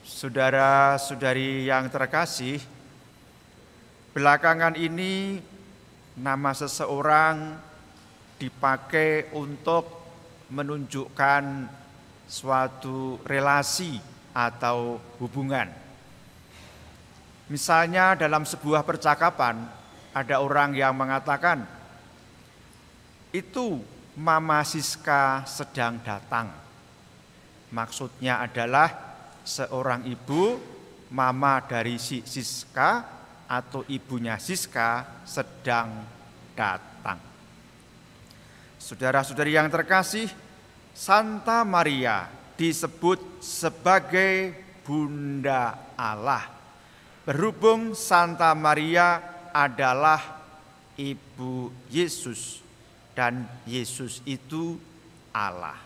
Saudara-saudari yang terkasih, belakangan ini nama seseorang dipakai untuk menunjukkan suatu relasi atau hubungan. Misalnya dalam sebuah percakapan ada orang yang mengatakan, "Itu Mama Siska sedang datang." Maksudnya adalah seorang ibu, mama dari si Siska atau ibunya Siska sedang datang. Saudara-saudari yang terkasih, Santa Maria disebut sebagai Bunda Allah. Berhubung Santa Maria adalah ibu Yesus dan Yesus itu Allah.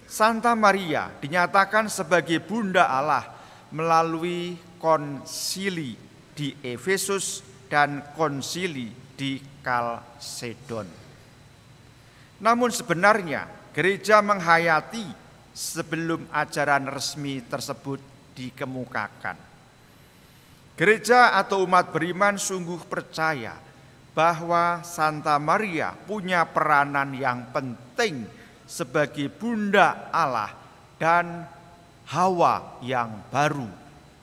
Santa Maria dinyatakan sebagai Bunda Allah melalui konsili di Efesus dan konsili di Kalsedon. Namun sebenarnya gereja menghayati sebelum ajaran resmi tersebut dikemukakan. Gereja atau umat beriman sungguh percaya bahwa Santa Maria punya peranan yang penting sebagai Bunda Allah dan Hawa yang baru,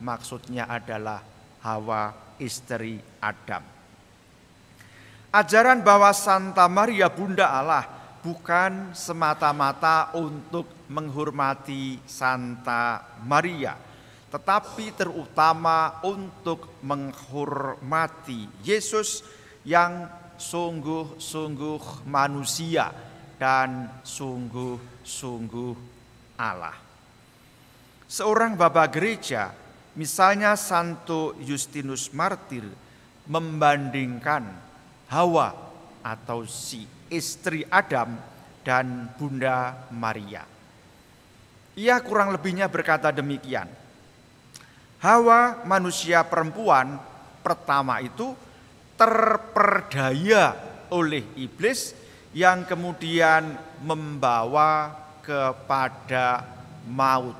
maksudnya adalah Hawa istri Adam. Ajaran bahwa Santa Maria Bunda Allah bukan semata-mata untuk menghormati Santa Maria, tetapi terutama untuk menghormati Yesus yang sungguh-sungguh manusia dan sungguh-sungguh Allah. Seorang bapa gereja, misalnya Santo Justinus Martir, membandingkan Hawa atau si istri Adam dan Bunda Maria. Ia kurang lebihnya berkata demikian. Hawa manusia perempuan pertama itu terperdaya oleh iblis yang kemudian membawa kepada maut.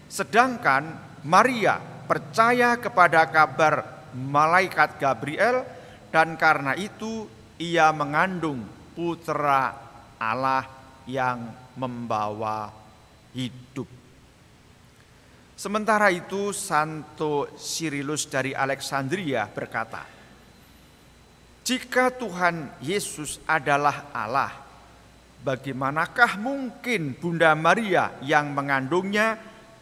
Sedangkan Maria percaya kepada kabar malaikat Gabriel dan karena itu ia mengandung putra Allah yang membawa hidup. Sementara itu Santo Cyrillus dari Alexandria berkata, jika Tuhan Yesus adalah Allah, bagaimanakah mungkin Bunda Maria yang mengandungnya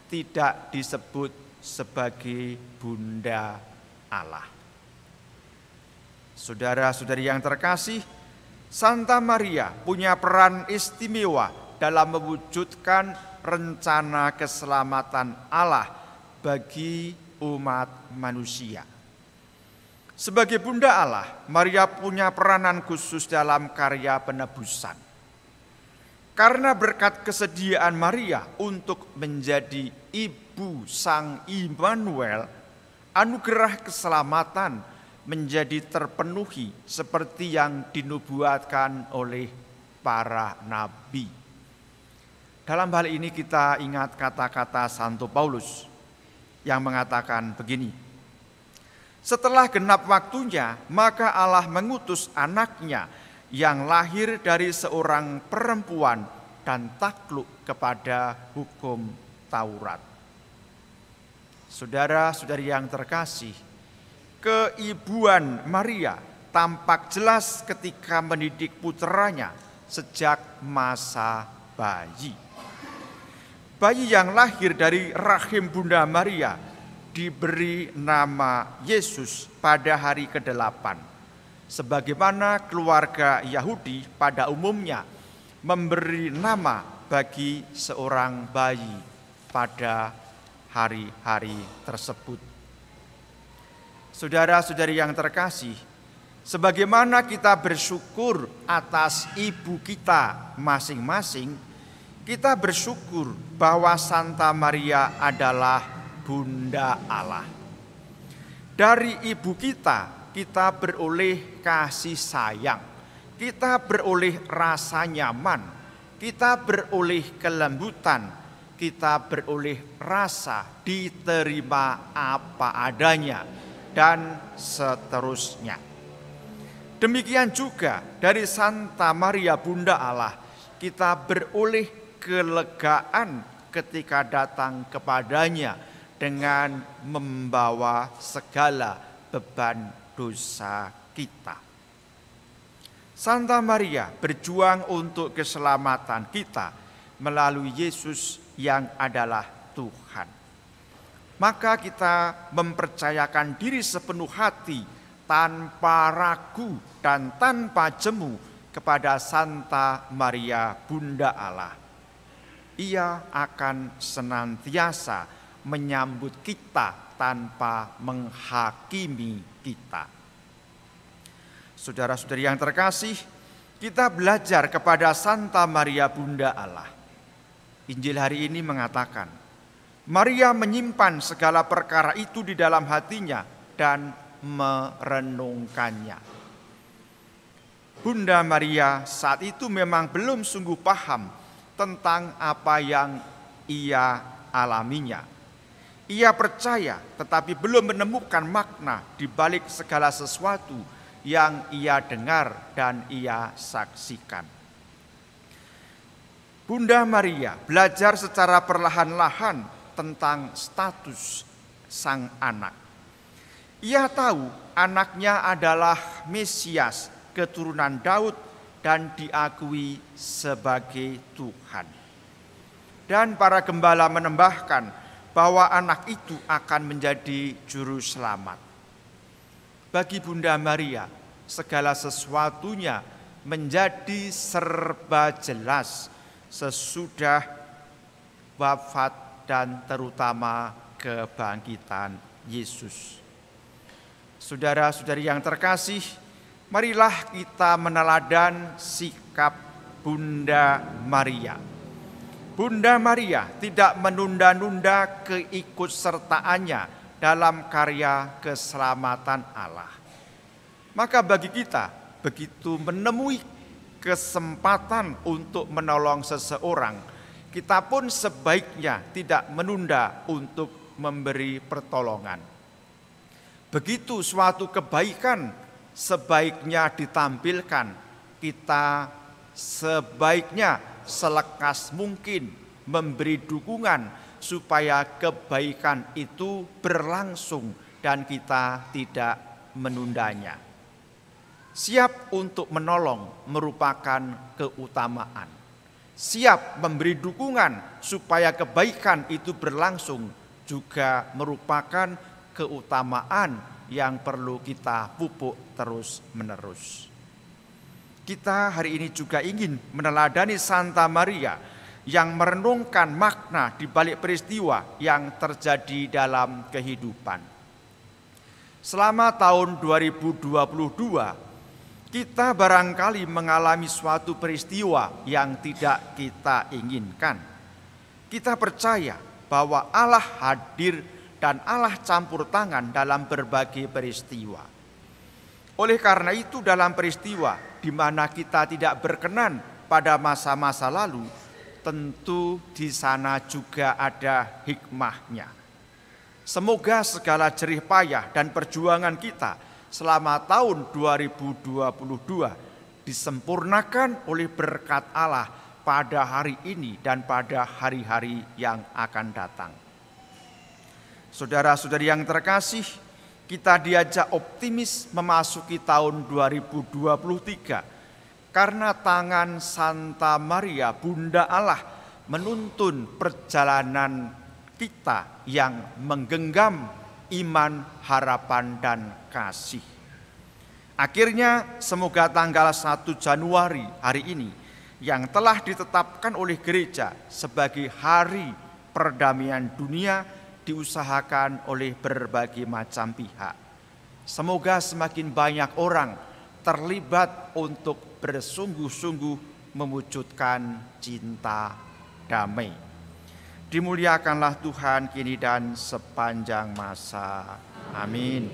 tidak disebut sebagai Bunda Allah? Saudara-saudari yang terkasih, Santa Maria punya peran istimewa dalam mewujudkan rencana keselamatan Allah bagi umat manusia. Sebagai Bunda Allah, Maria punya peranan khusus dalam karya penebusan. Karena berkat kesediaan Maria untuk menjadi ibu Sang Immanuel, anugerah keselamatan menjadi terpenuhi seperti yang dinubuatkan oleh para nabi. Dalam hal ini kita ingat kata-kata Santo Paulus yang mengatakan begini, setelah genap waktunya, maka Allah mengutus anaknya yang lahir dari seorang perempuan dan takluk kepada hukum Taurat. Saudara-saudari yang terkasih, keibuan Maria tampak jelas ketika mendidik putranya sejak masa bayi. Bayi yang lahir dari rahim Bunda Maria diberi nama Yesus pada hari ke-8. Sebagaimana keluarga Yahudi pada umumnya memberi nama bagi seorang bayi pada hari-hari tersebut. Saudara-saudari yang terkasih, sebagaimana kita bersyukur atas ibu kita masing-masing, kita bersyukur bahwa Santa Maria adalah Bunda Allah. Dari ibu kita beroleh kasih sayang, kita beroleh rasa nyaman, kita beroleh kelembutan, kita beroleh rasa diterima apa adanya, dan seterusnya. Demikian juga dari Santa Maria Bunda Allah, kita beroleh kelegaan ketika datang kepadanya dengan membawa segala beban dosa kita. Santa Maria berjuang untuk keselamatan kita melalui Yesus yang adalah Tuhan. Maka kita mempercayakan diri sepenuh hati, tanpa ragu dan tanpa jemu kepada Santa Maria Bunda Allah. Ia akan senantiasa menyambut kita tanpa menghakimi kita. Saudara-saudari yang terkasih, kita belajar kepada Santa Maria Bunda Allah. Injil hari ini mengatakan, Maria menyimpan segala perkara itu di dalam hatinya dan merenungkannya. Bunda Maria saat itu memang belum sungguh paham tentang apa yang ia alaminya. Ia percaya tetapi belum menemukan makna di balik segala sesuatu yang ia dengar dan ia saksikan. Bunda Maria belajar secara perlahan-lahan tentang status sang anak. Ia tahu anaknya adalah Mesias, keturunan Daud, dan diakui sebagai Tuhan. Dan para gembala menambahkan bahwa anak itu akan menjadi juru selamat. Bagi Bunda Maria, segala sesuatunya menjadi serba jelas sesudah wafat dan terutama kebangkitan Yesus. Saudara-saudari yang terkasih, marilah kita meneladan sikap Bunda Maria. Bunda Maria tidak menunda-nunda keikutsertaannya dalam karya keselamatan Allah. Maka bagi kita, begitu menemui kesempatan untuk menolong seseorang, kita pun sebaiknya tidak menunda untuk memberi pertolongan. Begitu suatu kebaikan sebaiknya ditampilkan, kita sebaiknya selekas mungkin memberi dukungan supaya kebaikan itu berlangsung dan kita tidak menundanya. Siap untuk menolong merupakan keutamaan. Siap memberi dukungan supaya kebaikan itu berlangsung juga merupakan keutamaan yang perlu kita pupuk terus-menerus. Kita hari ini juga ingin meneladani Santa Maria yang merenungkan makna di balik peristiwa yang terjadi dalam kehidupan. Selama tahun 2022, kita barangkali mengalami suatu peristiwa yang tidak kita inginkan. Kita percaya bahwa Allah hadir dan Allah campur tangan dalam berbagai peristiwa. Oleh karena itu dalam peristiwa di mana kita tidak berkenan pada masa-masa lalu, tentu di sana juga ada hikmahnya. Semoga segala jerih payah dan perjuangan kita selama tahun 2022 disempurnakan oleh berkat Allah pada hari ini dan pada hari-hari yang akan datang. Saudara-saudari yang terkasih, kita diajak optimis memasuki tahun 2023 karena tangan Santa Maria Bunda Allah menuntun perjalanan kita yang menggenggam iman, harapan, dan kasih. Akhirnya semoga tanggal 1 Januari hari ini yang telah ditetapkan oleh gereja sebagai hari perdamaian dunia diusahakan oleh berbagai macam pihak. Semoga semakin banyak orang terlibat untuk bersungguh-sungguh mewujudkan cinta damai. Dimuliakanlah Tuhan kini dan sepanjang masa. Amin.